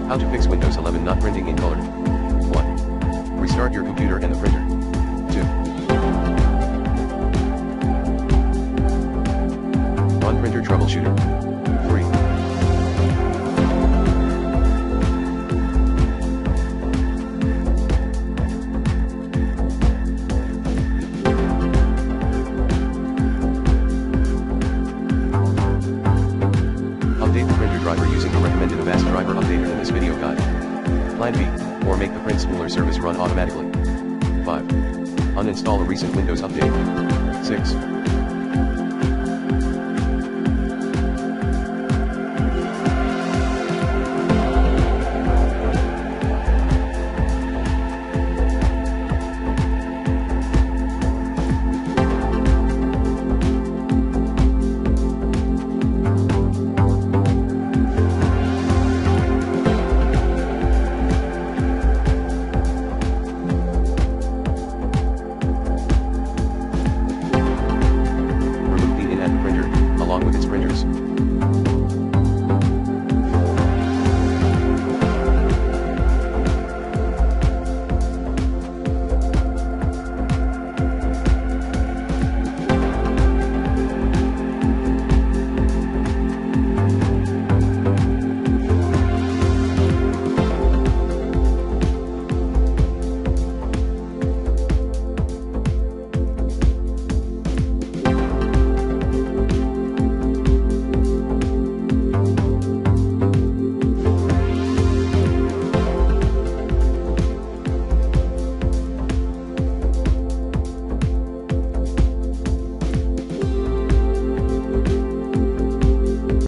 How to fix Windows 11 not printing in color. 1. Restart your computer and the printer. 2. On printer troubleshooter. 3. Update the printer driver using the recommended Avast driver updater in this video guide. Plan B, or make the print spooler service run automatically. 5. Uninstall a recent Windows update. 6.